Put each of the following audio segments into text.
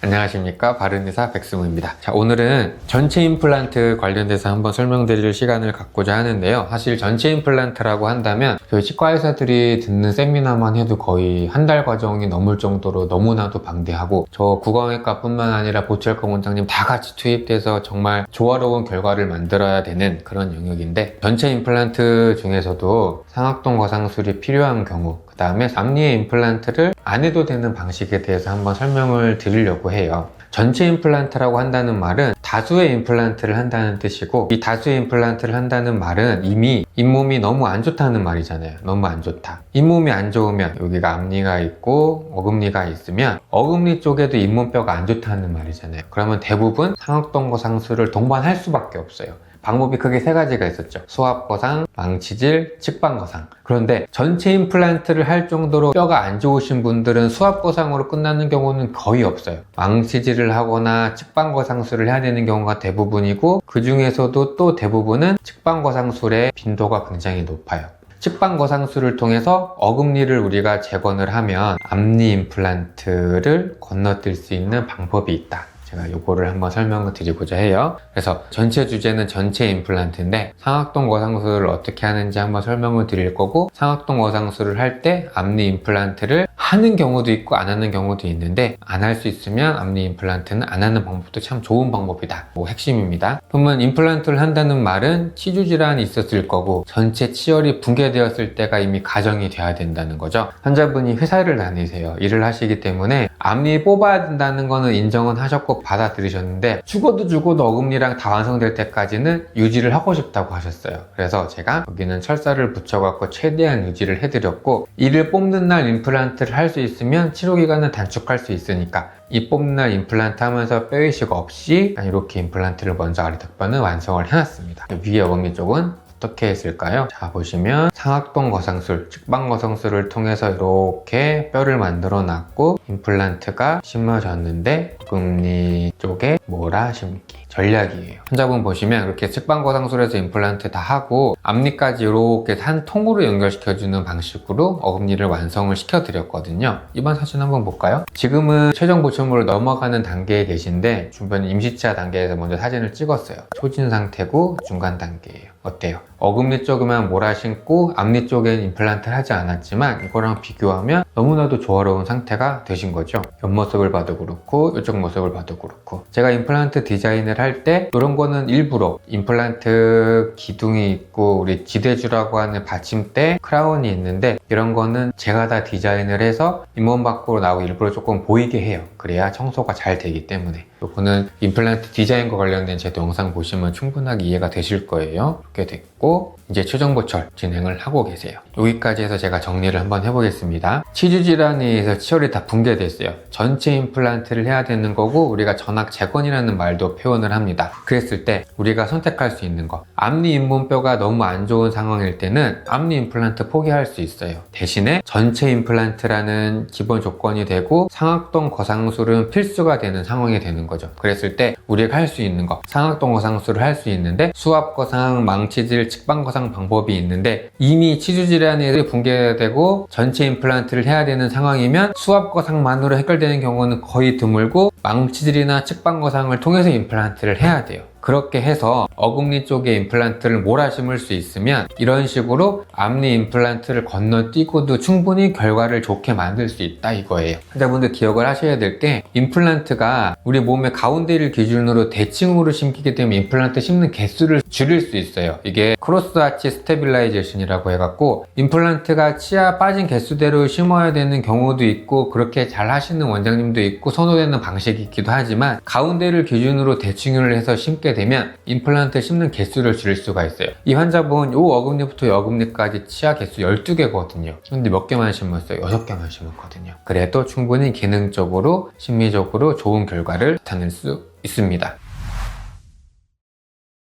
안녕하십니까, 바른의사 백승우입니다. 자, 오늘은 전체 임플란트 관련돼서 한번 설명드릴 시간을 갖고자 하는데요. 사실 전체 임플란트라고 한다면 저희 치과 의사들이 듣는 세미나만 해도 거의 한 달 과정이 넘을 정도로 너무나도 방대하고, 저 구강외과 뿐만 아니라 보철과 원장님 다 같이 투입돼서 정말 조화로운 결과를 만들어야 되는 그런 영역인데, 전체 임플란트 중에서도 상악동 거상술이 필요한 경우, 그 다음에 앞니에 임플란트를 안 해도 되는 방식에 대해서 한번 설명을 드리려고 해요. 전체 임플란트라고 한다는 말은 다수의 임플란트를 한다는 뜻이고, 이 다수의 임플란트를 한다는 말은 이미 잇몸이 너무 안 좋다는 말이잖아요. 너무 안 좋다. 잇몸이 안 좋으면 여기가 앞니가 있고 어금니가 있으면 어금니 쪽에도 잇몸뼈가 안 좋다는 말이잖아요. 그러면 대부분 상악동 거상술을 동반할 수밖에 없어요. 방법이 크게 세 가지가 있었죠. 수압거상, 망치질, 측방거상. 그런데 전체 임플란트를 할 정도로 뼈가 안 좋으신 분들은 수압거상으로 끝나는 경우는 거의 없어요. 망치질을 하거나 측방거상술을 해야 되는 경우가 대부분이고, 그 중에서도 또 대부분은 측방거상술의 빈도가 굉장히 높아요. 측방거상술을 통해서 어금니를 우리가 재건을 하면 앞니 임플란트를 건너뛸 수 있는 방법이 있다. 제가 요거를 한번 설명을 드리고자 해요. 그래서 전체 주제는 전체 임플란트인데, 상악동 거상술을 어떻게 하는지 한번 설명을 드릴 거고, 상악동 거상술을 할 때 앞니 임플란트를 하는 경우도 있고 안 하는 경우도 있는데, 안 할 수 있으면 앞니 임플란트는 안 하는 방법도 참 좋은 방법이다. 핵심입니다. 그러면 임플란트를 한다는 말은 치주 질환이 있었을 거고, 전체 치열이 붕괴되었을 때가 이미 가정이 돼야 된다는 거죠. 환자분이 회사를 다니세요. 일을 하시기 때문에 앞니 뽑아야 된다는 거는 인정은 하셨고 받아들이셨는데, 죽어도 어금니랑 다 완성될 때까지는 유지를 하고 싶다고 하셨어요. 그래서 제가 여기는 철사를 붙여갖고 최대한 유지를 해드렸고, 이를 뽑는 날 임플란트를 할 수 있으면 치료기간은 단축할 수 있으니까 이 뽑는 날 임플란트 하면서 뼈이식 없이 이렇게 임플란트를 먼저 아래턱반을 완성을 해놨습니다. 위에 어금니 쪽은 어떻게 했을까요? 자, 보시면 상악동 거상술, 측방 거상술을 통해서 이렇게 뼈를 만들어 놨고, 임플란트가 심어졌는데 어금니 쪽에 몰아 심기 전략이에요. 환자분 보시면 이렇게 측방 거상술에서 임플란트 다 하고 앞니까지 이렇게 한 통으로 연결시켜주는 방식으로 어금니를 완성을 시켜드렸거든요. 이번 사진 한번 볼까요? 지금은 최종 보충으로 넘어가는 단계에 계신데, 주변 임시치아 단계에서 먼저 사진을 찍었어요. 초진 상태고 중간 단계예요. 어때요? 어금니 쪽에만 몰아 심고 앞니 쪽엔 임플란트를 하지 않았지만, 이거랑 비교하면 너무나도 조화로운 상태가 되신 거죠. 옆모습을 봐도 그렇고 이쪽 모습을 봐도 그렇고, 제가 임플란트 디자인을 할 때 이런 거는 일부러 임플란트 기둥이 있고 우리 지대주라고 하는 받침대 크라운이 있는데, 이런 거는 제가 다 디자인을 해서 잇몸 밖으로 나오고 일부러 조금 보이게 해요. 그래야 청소가 잘 되기 때문에. 요거는 임플란트 디자인과 관련된 제 영상 보시면 충분하게 이해가 되실 거예요. 이렇게 됐고, 이제 최종 보철 진행을 하고 계세요. 여기까지 해서 제가 정리를 한번 해보겠습니다. 치주 질환에 의해서 치열이 다 붕괴됐어요. 전체 임플란트를 해야 되는 거고, 우리가 전악 재건이라는 말도 표현을 합니다. 그랬을 때 우리가 선택할 수 있는 거, 앞니 잇몸뼈가 너무 안 좋은 상황일 때는 앞니 임플란트 포기할 수 있어요. 대신에 전체 임플란트라는 기본 조건이 되고 상악동 거상술은 필수가 되는 상황이 되는 거죠. 그랬을 때 우리가 할 수 있는 거, 상악동 거상술을 할 수 있는데, 수압거상, 망치질, 측방거상 방법이 있는데, 이미 치주 질환이 붕괴되고 전체 임플란트를 해야 되는 상황이면 수압거상만으로 해결되는 경우는 거의 드물고, 망치질이나 측방거상을 통해서 임플란트를 해야 돼요. 그렇게 해서 어금니 쪽에 임플란트를 몰아 심을 수 있으면 이런 식으로 앞니 임플란트를 건너뛰고도 충분히 결과를 좋게 만들 수 있다 이거예요. 환자분들 기억을 하셔야 될 게, 임플란트가 우리 몸의 가운데를 기준으로 대칭으로 심기게 되면 임플란트 심는 개수를 줄일 수 있어요. 이게 크로스 아치 스테빌라이제이션이라고 해갖고, 임플란트가 치아 빠진 개수대로 심어야 되는 경우도 있고, 그렇게 잘 하시는 원장님도 있고 선호되는 방식이 있기도 하지만, 가운데를 기준으로 대칭을 해서 심게 되면 임플란트 심는 개수를 줄일 수가 있어요. 이 환자분 요 어금니부터 이 어금니까지 치아 개수 12개거든요. 근데 몇 개만 심었어요? 6개만 심었거든요. 그래도 충분히 기능적으로 심미적으로 좋은 결과를 나타낼 수 있습니다.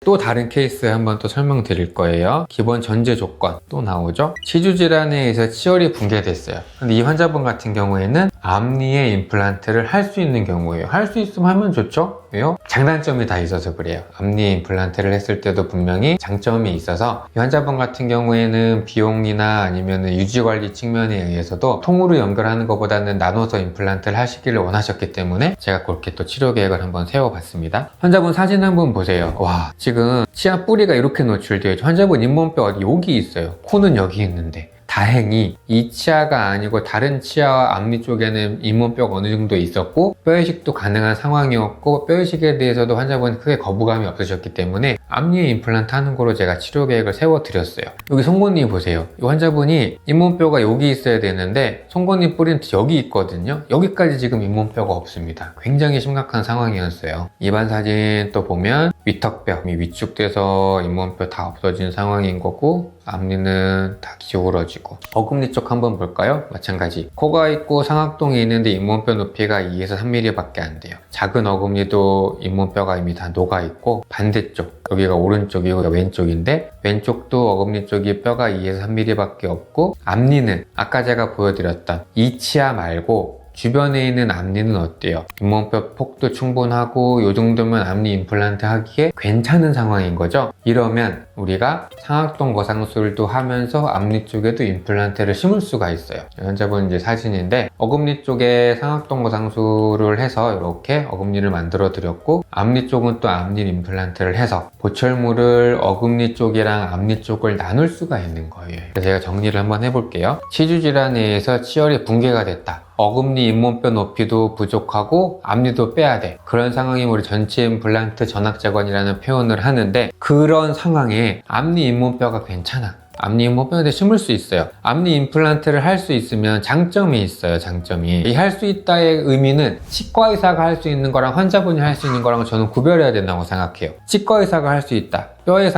또 다른 케이스 한번 또 설명드릴 거예요. 기본 전제 조건 또 나오죠. 치주 질환에 의해서 치열이 붕괴됐어요. 근데 이 환자분 같은 경우에는 앞니에 임플란트를 할 수 있는 경우예요. 할 수 있으면 하면 좋죠? 왜요? 장단점이 다 있어서 그래요. 앞니에 임플란트를 했을 때도 분명히 장점이 있어서 이 환자분 같은 경우에는 비용이나 아니면 유지관리 측면에 의해서도 통으로 연결하는 것보다는 나눠서 임플란트를 하시기를 원하셨기 때문에 제가 그렇게 또 치료 계획을 한번 세워봤습니다. 환자분 사진 한번 보세요. 와, 지금 치아 뿌리가 이렇게 노출되어 있죠. 환자분 잇몸뼈 어디 여기 있어요. 코는 여기 있는데 다행히 이 치아가 아니고 다른 치아와 앞니 쪽에는 잇몸뼈가 어느 정도 있었고 뼈이식도 가능한 상황이었고 뼈이식에 대해서도 환자분이 크게 거부감이 없으셨기 때문에 앞니에 임플란트 하는 거로 제가 치료 계획을 세워드렸어요. 여기 송곳니 보세요. 이 환자분이 잇몸뼈가 여기 있어야 되는데 송곳니 뿌리는 여기 있거든요. 여기까지 지금 잇몸뼈가 없습니다. 굉장히 심각한 상황이었어요. 입안 사진 또 보면 위턱뼈, 위축돼서 잇몸뼈 다 없어진 상황인 거고 앞니는 다 기울어지고 어금니 쪽 한번 볼까요? 마찬가지 코가 있고 상악동이 있는데 잇몸뼈 높이가 2에서 3mm 밖에 안 돼요. 작은 어금니도 잇몸뼈가 이미 다 녹아 있고 반대쪽 여기가 오른쪽이고 여기가 왼쪽인데 왼쪽도 어금니 쪽이 뼈가 2에서 3mm 밖에 없고 앞니는 아까 제가 보여드렸던 이 치아 말고 주변에 있는 앞니는 어때요? 잇몸뼈 폭도 충분하고 이 정도면 앞니 임플란트 하기에 괜찮은 상황인 거죠? 이러면 우리가 상악동 거상술도 하면서 앞니 쪽에도 임플란트를 심을 수가 있어요. 환자분 이제 사진인데 어금니 쪽에 상악동 거상술을 해서 이렇게 어금니를 만들어 드렸고 앞니 쪽은 또 앞니 임플란트를 해서 보철물을 어금니 쪽이랑 앞니 쪽을 나눌 수가 있는 거예요. 그래서 제가 정리를 한번 해볼게요. 치주 질환에 의해서 치열이 붕괴가 됐다. 어금니 잇몸뼈 높이도 부족하고 앞니도 빼야 돼. 그런 상황이면 우리 전체 임플란트 전악재건이라는 표현을 하는데 그런 상황에 앞니 잇몸뼈가 괜찮아. 앞니 잇몸뼈에 심을 수 있어요. 앞니 임플란트를 할 수 있으면 장점이 있어요. 장점이. 이 할 수 있다의 의미는 치과 의사가 할 수 있는 거랑 환자분이 할 수 있는 거랑 저는 구별해야 된다고 생각해요. 치과 의사가 할 수 있다. 뼈의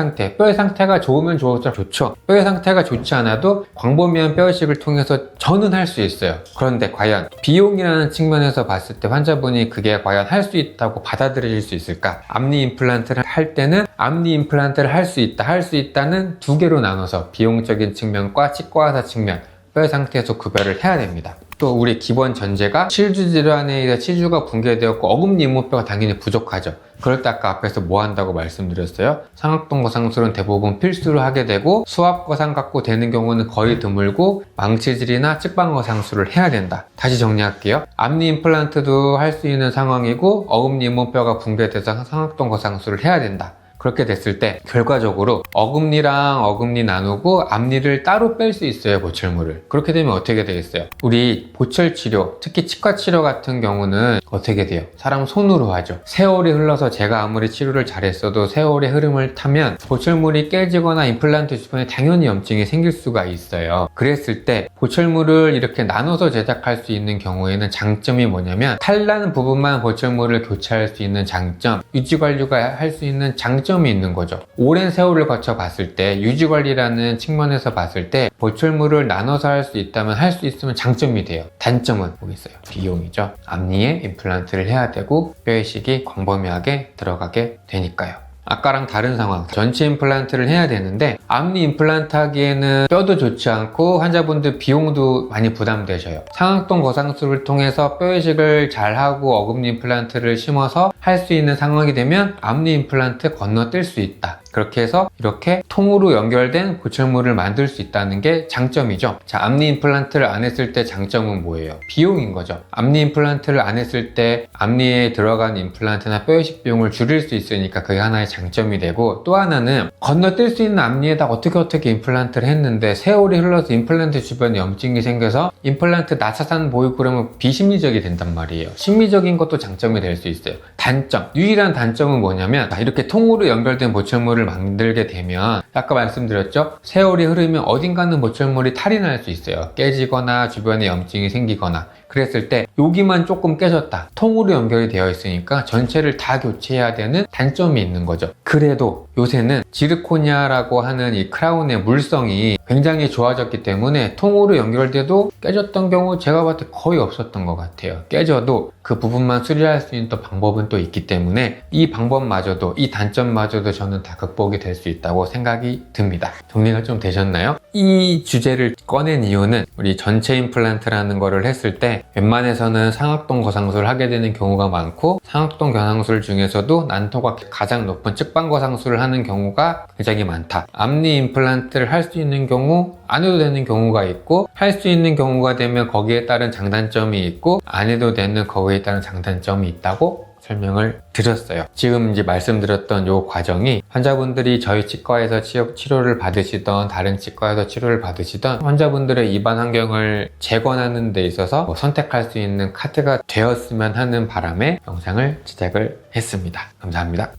상태가 좋으면 좋죠. 뼈의 상태가 좋지 않아도 광범위한 뼈이식을 통해서 저는 할 수 있어요. 그런데 과연 비용이라는 측면에서 봤을 때 환자분이 그게 과연 할 수 있다고 받아들일 수 있을까? 앞니 임플란트를 할 때는 앞니 임플란트를 할 수 있다는 두 개로 나눠서 비용적인 측면과 치과의사 측면, 뼈의 상태에서 구별을 해야 됩니다. 또 우리 기본 전제가 치주 질환에 의해 치주가 붕괴되었고 어금니 잇몸뼈가 당연히 부족하죠. 그럴 때 아까 앞에서 뭐 한다고 말씀드렸어요? 상악동 거상술은 대부분 필수로 하게 되고 수압 거상 갖고 되는 경우는 거의 드물고 망치질이나 측방 거상술을 해야 된다. 다시 정리할게요. 앞니 임플란트도 할 수 있는 상황이고 어금니 잇몸뼈가 붕괴돼서 상악동 거상술을 해야 된다. 그렇게 됐을 때 결과적으로 어금니랑 어금니 나누고 앞니를 따로 뺄 수 있어요. 보철물을. 그렇게 되면 어떻게 되겠어요? 우리 보철 치료, 특히 치과 치료 같은 경우는 어떻게 돼요? 사람 손으로 하죠. 세월이 흘러서 제가 아무리 치료를 잘했어도 세월의 흐름을 타면 보철물이 깨지거나 임플란트 주변에 당연히 염증이 생길 수가 있어요. 그랬을 때 보철물을 이렇게 나눠서 제작할 수 있는 경우에는 장점이 뭐냐면 탈나는 부분만 보철물을 교체할 수 있는 장점, 유지관리가 할 수 있는 장점이 있는 거죠. 오랜 세월을 거쳐 봤을 때 유지관리라는 측면에서 봤을 때 보철물을 나눠서 할 수 있다면 할 수 있으면 장점이 돼요. 단점은 뭐겠어요? 비용이죠. 앞니에 임플란트를 해야 되고 뼈이식이 광범위하게 들어가게 되니까요. 아까랑 다른 상황, 전체 임플란트를 해야 되는데 앞니 임플란트 하기에는 뼈도 좋지 않고 환자분들 비용도 많이 부담되셔요. 상악동 거상술을 통해서 뼈이식을 잘하고 어금니 임플란트를 심어서 할 수 있는 상황이 되면 앞니 임플란트 건너뛸 수 있다. 그렇게 해서 이렇게 통으로 연결된 보철물을 만들 수 있다는 게 장점이죠. 자, 앞니 임플란트를 안 했을 때 장점은 뭐예요? 비용인 거죠. 앞니 임플란트를 안 했을 때 앞니에 들어간 임플란트나 뼈이식 비용을 줄일 수 있으니까 그게 하나의 장점이 되고, 또 하나는 건너뛸 수 있는 앞니에다 어떻게 임플란트를 했는데 세월이 흘러서 임플란트 주변에 염증이 생겨서 임플란트 나사산 보이고 그러면 비심리적이 된단 말이에요. 심리적인 것도 장점이 될 수 있어요. 단점, 유일한 단점은 뭐냐면 이렇게 통으로 연결된 보철물을 만들게 되면 아까 말씀드렸죠? 세월이 흐르면 어딘가는 보철물이 탈이 날 수 있어요. 깨지거나 주변에 염증이 생기거나. 그랬을 때 여기만 조금 깨졌다. 통으로 연결이 되어 있으니까 전체를 다 교체해야 되는 단점이 있는 거죠. 그래도 요새는 지르코니아라고 하는 이 크라운의 물성이 굉장히 좋아졌기 때문에 통으로 연결돼도 깨졌던 경우 제가 봤을 때 거의 없었던 것 같아요. 깨져도 그 부분만 수리할 수 있는 또 방법은 또 있기 때문에 이 방법마저도, 이 단점마저도 저는 다 극복이 될 수 있다고 생각이 듭니다. 정리가 좀 되셨나요? 이 주제를 꺼낸 이유는 우리 전체 임플란트라는 거를 했을 때 때문에 웬만해서는 상악동 거상술을 하게 되는 경우가 많고, 상악동 거상술 중에서도 난토가 가장 높은 측방 거상술을 하는 경우가 굉장히 많다. 앞니 임플란트를 할 수 있는 경우, 안 해도 되는 경우가 있고, 할 수 있는 경우가 되면 거기에 따른 장단점이 있고, 안 해도 되는 거기에 따른 장단점이 있다고 설명을 드렸어요. 지금 이제 말씀드렸던 이 과정이 환자분들이 저희 치과에서 치료를 받으시던, 다른 치과에서 치료를 받으시던 환자분들의 입안 환경을 재건하는 데 있어서 선택할 수 있는 카드가 되었으면 하는 바람에 영상을 제작을 했습니다. 감사합니다.